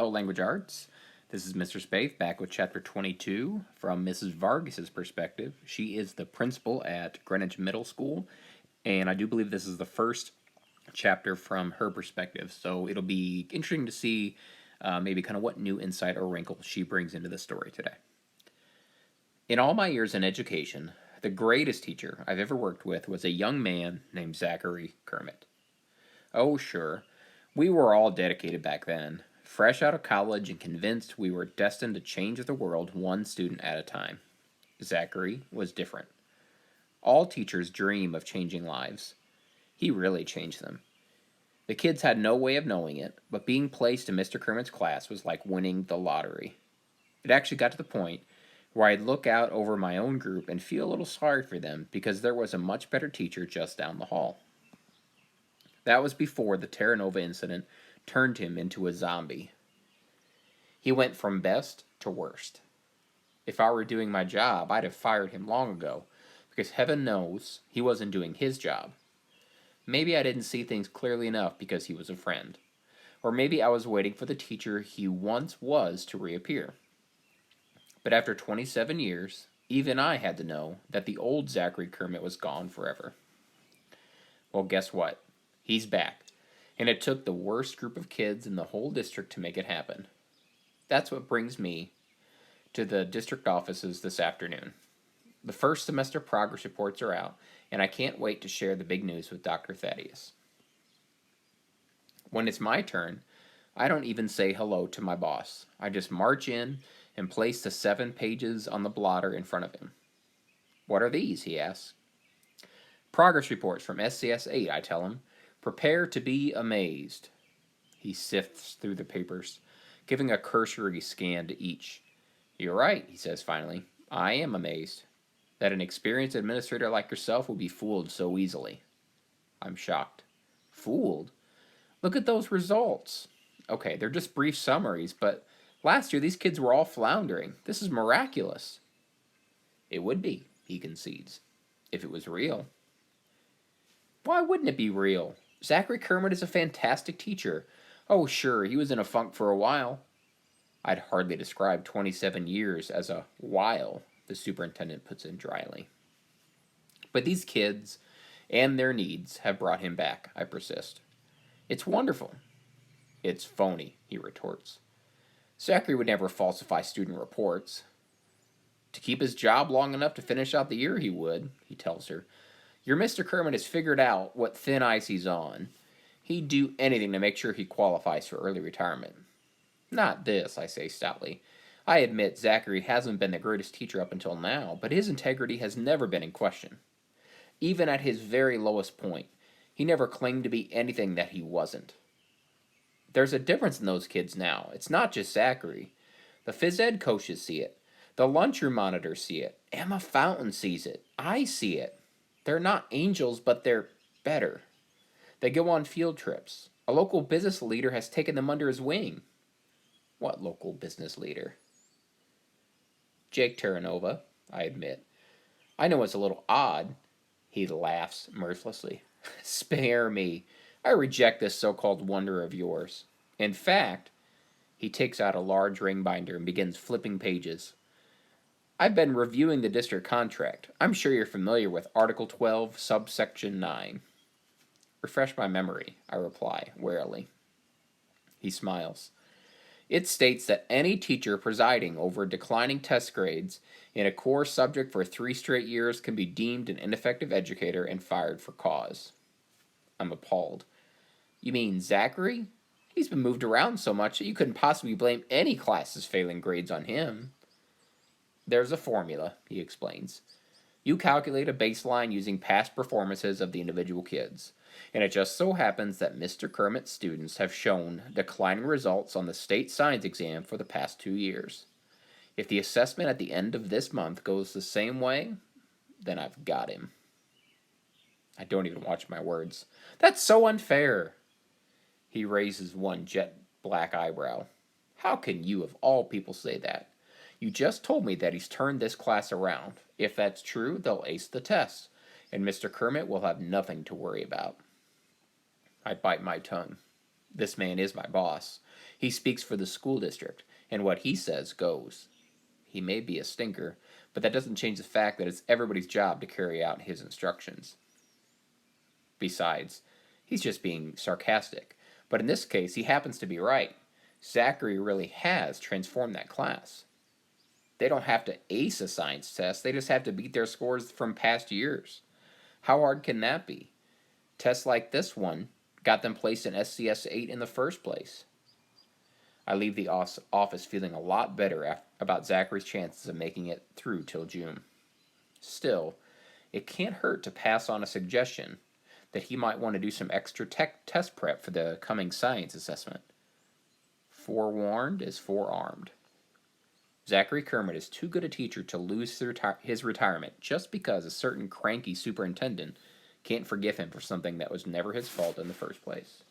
Hello, Language Arts. This is Mr. Spaeth back with Chapter 22 from Mrs. Vargas's perspective. She is the principal at Greenwich Middle School, and I do believe this is the first chapter from her perspective, so it'll be interesting to see maybe kind of what new insight or wrinkle she brings into the story today. In all my years in education, the greatest teacher I've ever worked with was a young man named Zachary Kermit. Oh, sure, we were all dedicated back then, fresh out of college and convinced we were destined to change the world one student at a time. Zachary was different. All teachers dream of changing lives. He really changed them. The kids had no way of knowing it, but being placed in Mr. Kermit's class was like winning the lottery. It actually got to the point where I'd look out over my own group and feel a little sorry for them because there was a much better teacher just down the hall. That was before the Terra Nova incident turned him into a zombie. He went from best to worst. If I were doing my job, I'd have fired him long ago, because heaven knows he wasn't doing his job. Maybe I didn't see things clearly enough because he was a friend. Or maybe I was waiting for the teacher he once was to reappear. But after 27 years, even I had to know that the old Zachary Kermit was gone forever. Well, guess what? He's back. And it took the worst group of kids in the whole district to make it happen. That's what brings me to the district offices this afternoon. The first semester progress reports are out, and I can't wait to share the big news with Dr. Thaddeus. When it's my turn, I don't even say hello to my boss. I just march in and place the 7 pages on the blotter in front of him. What are these? He asks. Progress reports from SCS 8, I tell him. Prepare to be amazed. He sifts through the papers, giving a cursory scan to each. You're right, he says finally. I am amazed that an experienced administrator like yourself would be fooled so easily. I'm shocked. Fooled? Look at those results. Okay, they're just brief summaries, but last year these kids were all floundering. This is miraculous. It would be, he concedes, if it was real. Why wouldn't it be real? Zachary Kermit is a fantastic teacher. Oh, sure, he was in a funk for a while. I'd hardly describe 27 years as a while, the superintendent puts in dryly. But these kids and their needs have brought him back, I persist. It's wonderful. It's phony, he retorts. Zachary would never falsify student reports. To keep his job long enough to finish out the year, he would, he tells her. Your Mr. Kermit has figured out what thin ice he's on. He'd do anything to make sure he qualifies for early retirement. Not this, I say stoutly. I admit Zachary hasn't been the greatest teacher up until now, but his integrity has never been in question. Even at his very lowest point, he never claimed to be anything that he wasn't. There's a difference in those kids now. It's not just Zachary. The phys ed coaches see it. The lunchroom monitors see it. Emma Fountain sees it. I see it. They're not angels, but they're better. They go on field trips. A local business leader has taken them under his wing. What local business leader? Jake Terranova, I admit. I know it's a little odd. He laughs mirthlessly. Spare me. I reject this so-called wonder of yours. In fact, he takes out a large ring binder and begins flipping pages. I've been reviewing the district contract. I'm sure you're familiar with Article 12, subsection 9. Refresh my memory, I reply, warily. He smiles. It states that any teacher presiding over declining test grades in a core subject for 3 straight years can be deemed an ineffective educator and fired for cause. I'm appalled. You mean Zachary? He's been moved around so much that you couldn't possibly blame any class's failing grades on him. There's a formula, he explains. You calculate a baseline using past performances of the individual kids, and it just so happens that Mr. Kermit's students have shown declining results on the state science exam for the past 2 years. If the assessment at the end of this month goes the same way, then I've got him. I don't even watch my words. That's so unfair. He raises one jet black eyebrow. How can you, of all people, say that? You just told me that he's turned this class around. If that's true, they'll ace the test, and Mr. Kermit will have nothing to worry about. I bite my tongue. This man is my boss. He speaks for the school district, and what he says goes. He may be a stinker, but that doesn't change the fact that it's everybody's job to carry out his instructions. Besides, he's just being sarcastic. But in this case, he happens to be right. Zachary really has transformed that class. They don't have to ace a science test, they just have to beat their scores from past years. How hard can that be? Tests like this one got them placed in SCS 8 in the first place. I leave the office feeling a lot better about Zachary's chances of making it through till June. Still, it can't hurt to pass on a suggestion that he might want to do some extra test prep for the coming science assessment. Forewarned is forearmed. Zachary Kermit is too good a teacher to lose his retirement just because a certain cranky superintendent can't forgive him for something that was never his fault in the first place.